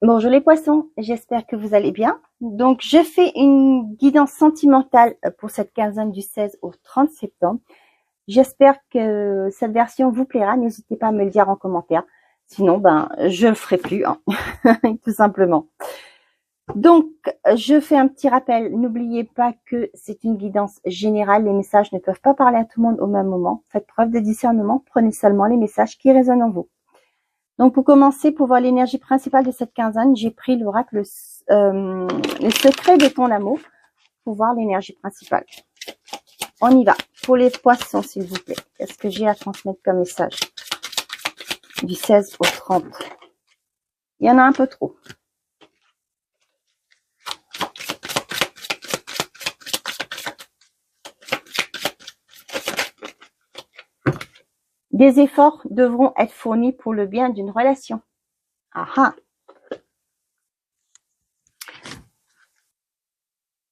Bonjour les poissons, j'espère que vous allez bien. Donc, je fais une guidance sentimentale pour cette quinzaine du 16 au 30 septembre. J'espère que cette version vous plaira. N'hésitez pas à me le dire en commentaire. Sinon, je le ferai plus, hein. Tout simplement. Donc, je fais un petit rappel. N'oubliez pas que c'est une guidance générale. Les messages ne peuvent pas parler à tout le monde au même moment. Faites preuve de discernement. Prenez seulement les messages qui résonnent en vous. Donc, pour commencer, pour voir l'énergie principale de cette quinzaine, j'ai pris l'oracle le secret de ton amour pour voir l'énergie principale. On y va. Pour les poissons, s'il vous plaît. Qu'est-ce que j'ai à transmettre comme message du 16 au 30? Il y en a un peu trop. Des efforts devront être fournis pour le bien d'une relation. Ah.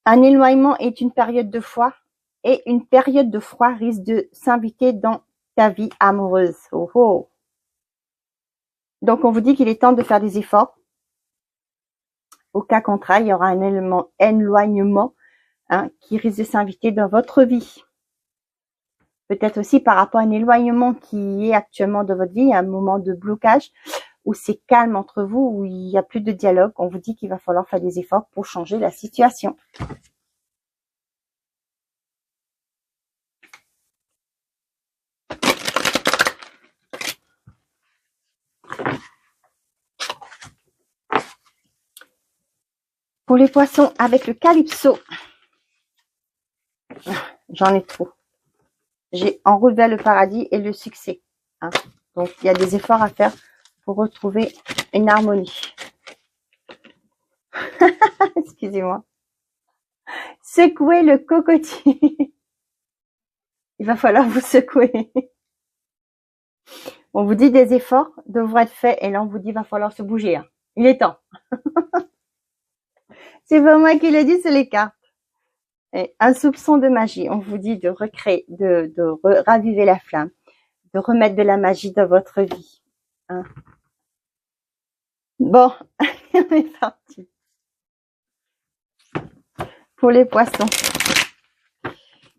Un éloignement est une période de froid et une période de froid risque de s'inviter dans ta vie amoureuse. Oh oh. Donc, on vous dit qu'il est temps de faire des efforts. Au cas contraire, il y aura un éloignement qui risque de s'inviter dans votre vie. Peut-être aussi par rapport à un éloignement qui est actuellement dans votre vie, un moment de blocage où c'est calme entre vous, où il n'y a plus de dialogue. On vous dit qu'il va falloir faire des efforts pour changer la situation. Pour les poissons, avec le calypso, j'en ai trop. J'ai en route vers le paradis et le succès. Donc, il y a des efforts à faire pour retrouver une harmonie. Excusez-moi. Secouez le cocotier. Il va falloir vous secouer. On vous dit des efforts devraient être faits et là, on vous dit il va falloir se bouger. Il est temps. C'est pas moi qui le dis, c'est les cartes. Et un soupçon de magie. On vous dit de recréer, de raviver la flamme, de remettre de la magie dans votre vie. Bon, on est parti. Pour les poissons.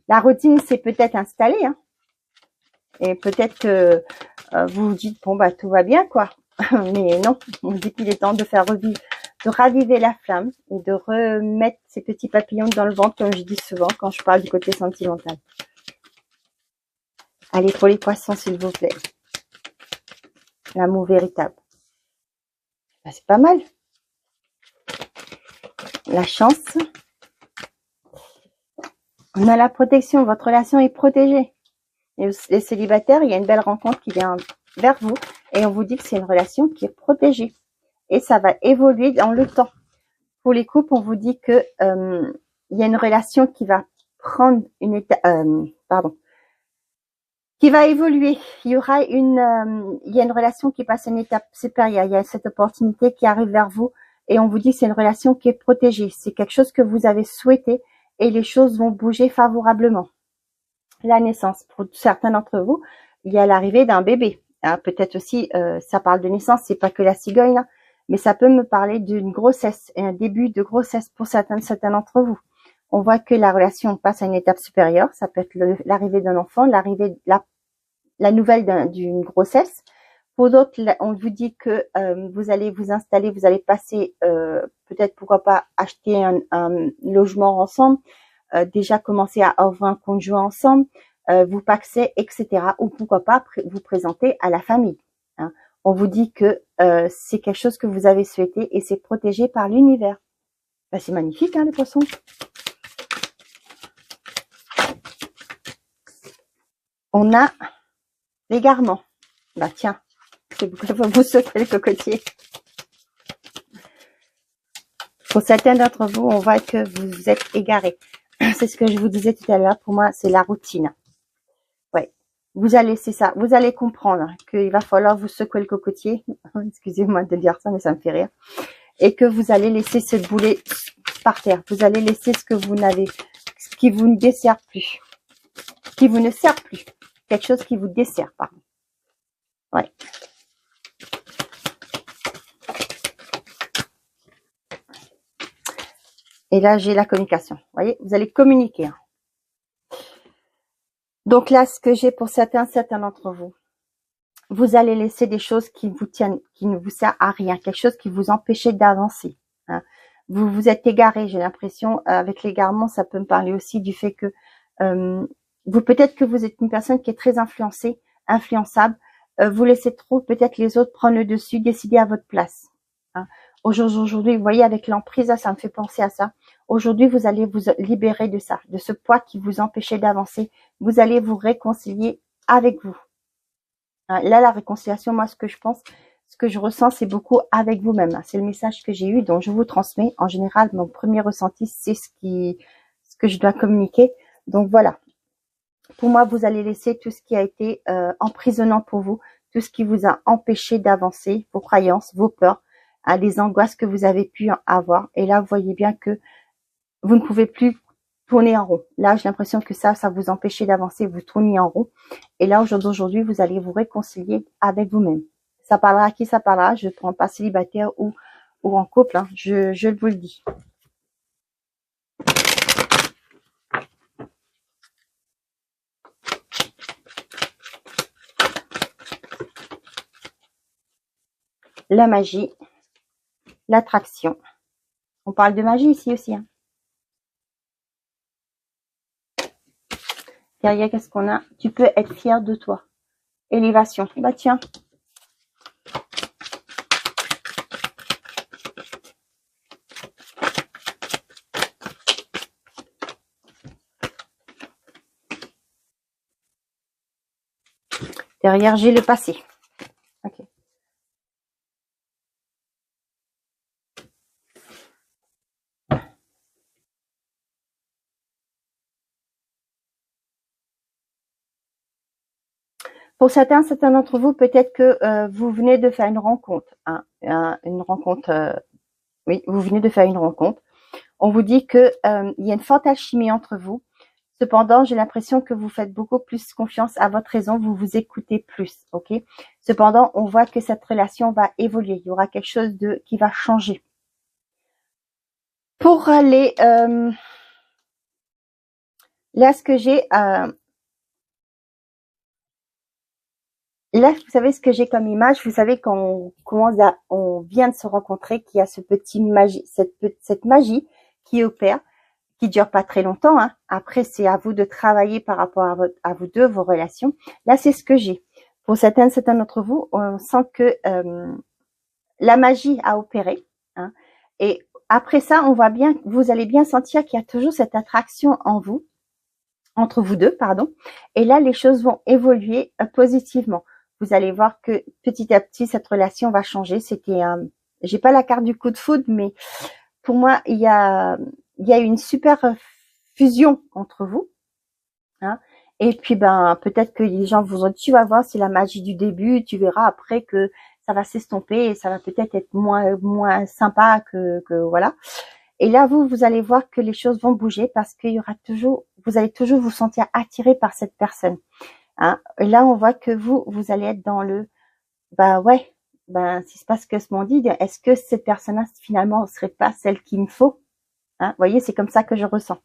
La routine s'est peut-être installée. Et peut-être que vous vous dites, bon, tout va bien, quoi. Mais non, on dit qu'il est temps de faire revivre, de raviver la flamme et de remettre ces petits papillons dans le ventre, comme je dis souvent quand je parle du côté sentimental. Allez, pour les poissons, s'il vous plaît. L'amour véritable. C'est pas mal. La chance. On a la protection. Votre relation est protégée. Et les célibataires, il y a une belle rencontre qui vient vers vous. Et on vous dit que c'est une relation qui est protégée. Et ça va évoluer dans le temps. Pour les couples, on vous dit que il y a une relation qui va prendre une étape, qui va évoluer. Il y aura il y a une relation qui passe à une étape supérieure. Il y a cette opportunité qui arrive vers vous et on vous dit que c'est une relation qui est protégée. C'est quelque chose que vous avez souhaité et les choses vont bouger favorablement. La naissance, pour certains d'entre vous, il y a l'arrivée d'un bébé. Peut-être aussi, ça parle de naissance, c'est pas que la cigogne, mais ça peut me parler d'une grossesse et un début de grossesse pour certains d'entre vous. On voit que la relation passe à une étape supérieure. Ça peut être l'arrivée d'un enfant, la nouvelle d'une grossesse. Pour d'autres, on vous dit que vous allez vous installer, vous allez passer, peut-être pourquoi pas acheter un logement ensemble, déjà commencer à avoir un conjoint ensemble, vous paxer, etc. Ou pourquoi pas vous présenter à la famille. On vous dit que c'est quelque chose que vous avez souhaité et c'est protégé par l'univers. C'est magnifique, les poissons. On a l'égarement. Tiens, c'est beaucoup de vous secouer le cocotier. Pour certains d'entre vous, on voit que vous êtes égarés. C'est ce que je vous disais tout à l'heure. Pour moi, c'est la routine. Ouais. Vous allez, c'est ça. Vous allez comprendre qu'il va falloir vous secouer le cocotier. Excusez-moi de dire ça, mais ça me fait rire. Et que vous allez laisser ce boulet par terre. Vous allez laisser ce que vous n'avez, ce qui vous ne dessert plus. Qui vous ne sert plus. Quelque chose qui vous dessert, pardon. Ouais. Et là, j'ai la communication. Vous voyez, vous allez communiquer. Hein. Donc là, ce que j'ai pour certains d'entre vous, vous allez laisser des choses qui vous tiennent, qui ne vous servent à rien, quelque chose qui vous empêchait d'avancer. Hein. Vous vous êtes égaré, j'ai l'impression, avec l'égarement, ça peut me parler aussi du fait que vous, peut-être que vous êtes une personne qui est très influencée, influençable, vous laissez trop peut-être les autres prendre le dessus, décider à votre place. Hein. Aujourd'hui, vous voyez, avec l'emprise, ça me fait penser à ça. Aujourd'hui, vous allez vous libérer de ça, de ce poids qui vous empêchait d'avancer. Vous allez vous réconcilier avec vous. Hein. Là, la réconciliation, moi, ce que je pense, ce que je ressens, c'est beaucoup avec vous-même. C'est le message que j'ai eu, dont je vous transmets. En général, mon premier ressenti, c'est ce que je dois communiquer. Donc voilà. Pour moi, vous allez laisser tout ce qui a été emprisonnant pour vous, tout ce qui vous a empêché d'avancer, vos croyances, vos peurs, les angoisses que vous avez pu avoir. Et là, vous voyez bien que vous ne pouvez plus tourner en rond. Là, j'ai l'impression que ça vous empêchait d'avancer, vous tournez en rond. Et là, aujourd'hui, vous allez vous réconcilier avec vous-même. Ça parlera à qui ça parlera, je ne prends pas célibataire ou en couple, hein, je vous le dis. La magie, l'attraction. On parle de magie ici aussi. Hein. Derrière, qu'est-ce qu'on a? Tu peux être fier de toi. Élévation. Bah tiens. Derrière, j'ai le passé. Ok. Pour certains d'entre vous, peut-être que vous venez de faire une rencontre. Hein, une rencontre, oui, vous venez de faire une rencontre. On vous dit que il y a une forte alchimie entre vous. Cependant, j'ai l'impression que vous faites beaucoup plus confiance à votre raison, vous vous écoutez plus, ok? Cependant, on voit que cette relation va évoluer. Il y aura quelque chose qui va changer. Pour aller... là, ce que j'ai... là, vous savez ce que j'ai comme image. Vous savez quand on vient de se rencontrer, qu'il y a ce petit magie, cette magie qui opère, qui dure pas très longtemps. Hein. Après, c'est à vous de travailler par rapport à vous deux, vos relations. Là, c'est ce que j'ai. Pour certains d'entre vous, on sent que la magie a opéré. Hein, et après ça, on voit bien, vous allez bien sentir qu'il y a toujours cette attraction en vous, entre vous deux, pardon. Et là, les choses vont évoluer positivement. Vous allez voir que petit à petit, cette relation va changer. C'était j'ai pas la carte du coup de foudre, mais pour moi, il y a une super fusion entre vous. Hein. Et puis, ben, peut-être que les gens vous ont dit, tu vas voir, c'est la magie du début. Tu verras après que ça va s'estomper et ça va peut-être être moins sympa que voilà. Et là, vous allez voir que les choses vont bouger parce qu'il y aura toujours, vous allez toujours vous sentir attiré par cette personne. Hein. Et là, on voit que vous allez être dans le, bah ouais, ben c'est pas ce que ce monde dit. Est-ce que cette personne-là finalement ne serait pas celle qu'il me faut? Hein, vous voyez, c'est comme ça que je ressens.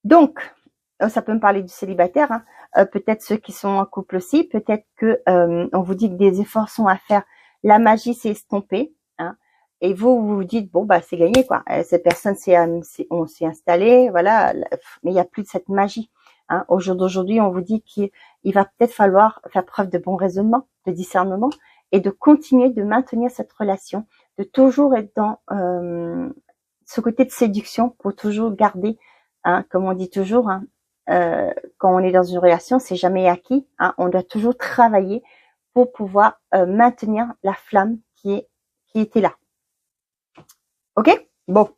Donc, ça peut me parler du célibataire. Hein. Peut-être ceux qui sont en couple aussi. Peut-être que on vous dit que des efforts sont à faire. La magie s'est estompée. Hein. Et vous vous dites, bon, bah c'est gagné, quoi. Cette personne, on s'est installé, voilà. Mais il n'y a plus de cette magie. Hein. Au jour d'aujourd'hui, on vous dit qu'il va peut-être falloir faire preuve de bon raisonnement, de discernement, et de continuer de maintenir cette relation, de toujours être dans ce côté de séduction pour toujours garder, hein, comme on dit toujours, hein, quand on est dans une relation, c'est jamais acquis. Hein, on doit toujours travailler pour pouvoir maintenir la flamme qui était là. Ok? Bon.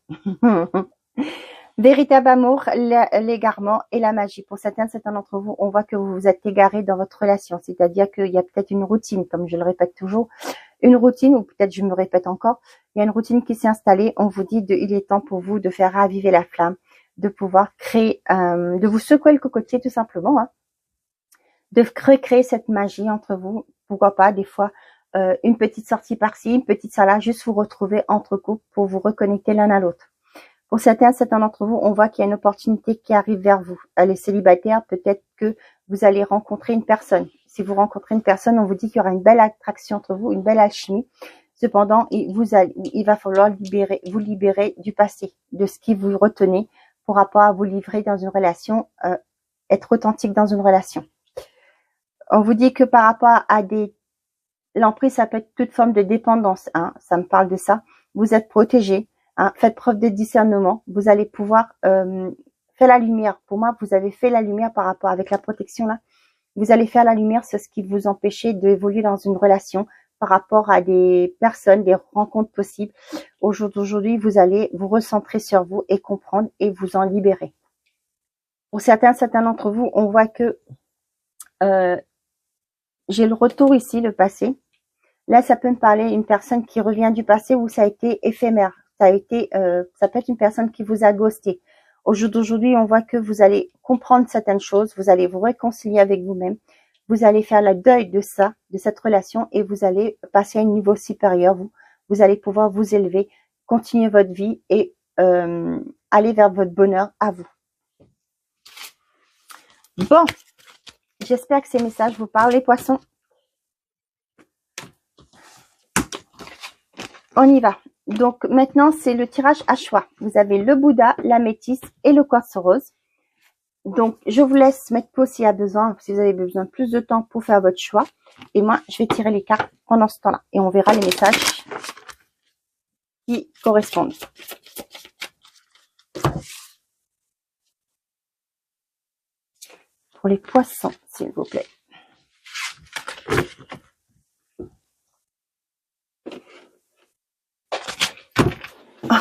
Véritable amour, l'égarement et la magie. Pour certains d'entre vous, on voit que vous vous êtes égaré dans votre relation. C'est-à-dire qu'il y a peut-être une routine, comme je le répète toujours, une routine, ou peut-être je me répète encore, il y a une routine qui s'est installée. On vous dit il est temps pour vous de faire raviver la flamme, de pouvoir créer, de vous secouer le cocotier tout simplement, hein, de recréer cette magie entre vous. Pourquoi pas des fois une petite sortie par-ci, une petite salade, juste vous retrouver entre couples pour vous reconnecter l'un à l'autre. Pour certains d'entre vous, on voit qu'il y a une opportunité qui arrive vers vous. Les célibataires, peut-être que vous allez rencontrer une personne. Si vous rencontrez une personne, on vous dit qu'il y aura une belle attraction entre vous, une belle alchimie. Cependant, il va falloir vous libérer du passé, de ce qui vous retenait pour rapport à vous livrer dans une relation, être authentique dans une relation. On vous dit que par rapport à l'emprise, ça peut être toute forme de dépendance, hein, ça me parle de ça. Vous êtes protégé, hein, faites preuve de discernement. Vous allez pouvoir faire la lumière. Pour moi, vous avez fait la lumière par rapport avec la protection là. Vous allez faire la lumière sur ce qui vous empêchait d'évoluer dans une relation par rapport à des personnes, des rencontres possibles. Aujourd'hui, vous allez vous recentrer sur vous et comprendre et vous en libérer. Pour certains d'entre vous, on voit que j'ai le retour ici, le passé. Là, ça peut me parler d'une personne qui revient du passé où ça a été éphémère. Ça peut être une personne qui vous a ghosté. Au jour d'aujourd'hui, on voit que vous allez comprendre certaines choses, vous allez vous réconcilier avec vous-même, vous allez faire le deuil de ça, de cette relation, et vous allez passer à un niveau supérieur. Vous allez pouvoir vous élever, continuer votre vie et aller vers votre bonheur à vous. Bon, j'espère que ces messages vous parlent, les poissons. On y va. Donc maintenant, c'est le tirage à choix. Vous avez le Bouddha, l'améthyste et le quartz rose. Donc, je vous laisse mettre pause s'il y a besoin, si vous avez besoin de plus de temps pour faire votre choix. Et moi, je vais tirer les cartes pendant ce temps-là. Et on verra les messages qui correspondent. Pour les poissons, s'il vous plaît. Oh.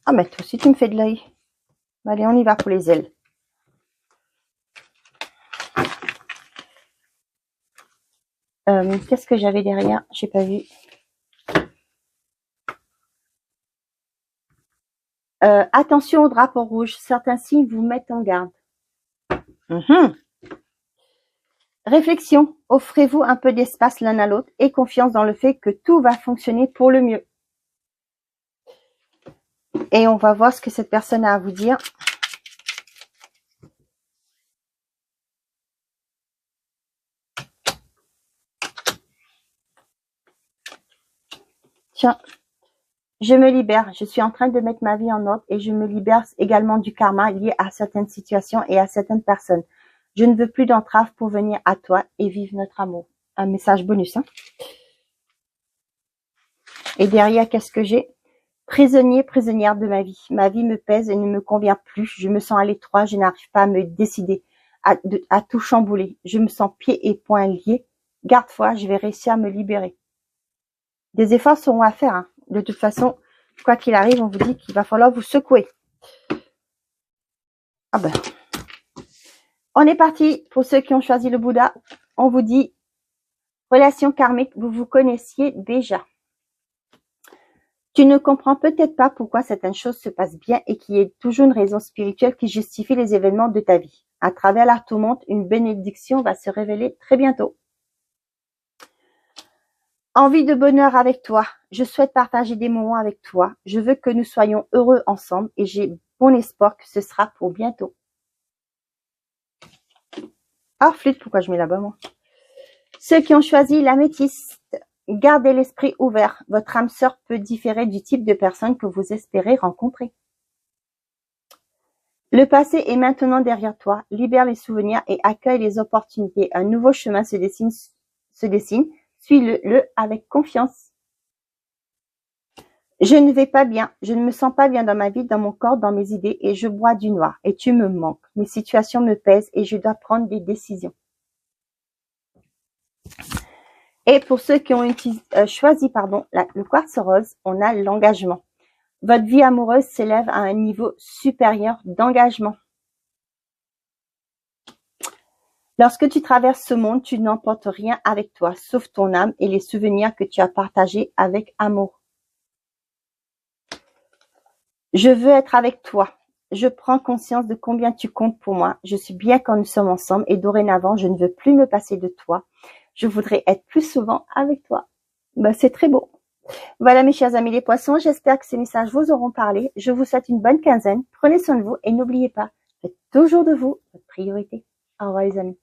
Ah, mais toi aussi, tu me fais de l'œil. Allez, on y va pour les ailes. Qu'est-ce que j'avais derrière? J'ai pas vu. Attention au drapeau rouge. Certains signes vous mettent en garde. Réflexion. Offrez-vous un peu d'espace l'un à l'autre et confiance dans le fait que tout va fonctionner pour le mieux. Et on va voir ce que cette personne a à vous dire. Tiens, je me libère. Je suis en train de mettre ma vie en ordre et je me libère également du karma lié à certaines situations et à certaines personnes. Je ne veux plus d'entraves pour venir à toi et vivre notre amour. Un message bonus. Hein. Et derrière, qu'est-ce que j'ai? Prisonnier, prisonnière de ma vie. Ma vie me pèse et ne me convient plus. Je me sens à l'étroit. Je n'arrive pas à me décider, à tout chambouler. Je me sens pieds et poings liés. Garde-foi, je vais réussir à me libérer. Des efforts seront à faire. Hein. De toute façon, quoi qu'il arrive, on vous dit qu'il va falloir vous secouer. Ah ben. On est parti. Pour ceux qui ont choisi le Bouddha, on vous dit relation karmique, vous vous connaissiez déjà. Tu ne comprends peut-être pas pourquoi certaines choses se passent bien et qu'il y ait toujours une raison spirituelle qui justifie les événements de ta vie. À travers la tourmente, une bénédiction va se révéler très bientôt. Envie de bonheur avec toi. Je souhaite partager des moments avec toi. Je veux que nous soyons heureux ensemble et j'ai bon espoir que ce sera pour bientôt. Ah, flûte, pourquoi je mets là-bas, moi? Ceux qui ont choisi l'améthyste, gardez l'esprit ouvert. Votre âme sœur peut différer du type de personne que vous espérez rencontrer. Le passé est maintenant derrière toi. Libère les souvenirs et accueille les opportunités. Un nouveau chemin se dessine. Suis-le avec confiance. Je ne vais pas bien. Je ne me sens pas bien dans ma vie, dans mon corps, dans mes idées et je bois du noir. Et tu me manques. Mes situations me pèsent et je dois prendre des décisions. Et pour ceux qui ont choisi le quartz rose, on a l'engagement. Votre vie amoureuse s'élève à un niveau supérieur d'engagement. Lorsque tu traverses ce monde, tu n'emportes rien avec toi, sauf ton âme et les souvenirs que tu as partagés avec amour. Je veux être avec toi. Je prends conscience de combien tu comptes pour moi. Je suis bien quand nous sommes ensemble et dorénavant, je ne veux plus me passer de toi. Je voudrais être plus souvent avec toi. Ben, c'est très beau. Voilà mes chers amis les poissons, j'espère que ces messages vous auront parlé. Je vous souhaite une bonne quinzaine. Prenez soin de vous et n'oubliez pas, faites toujours de vous votre priorité. Au revoir les amis.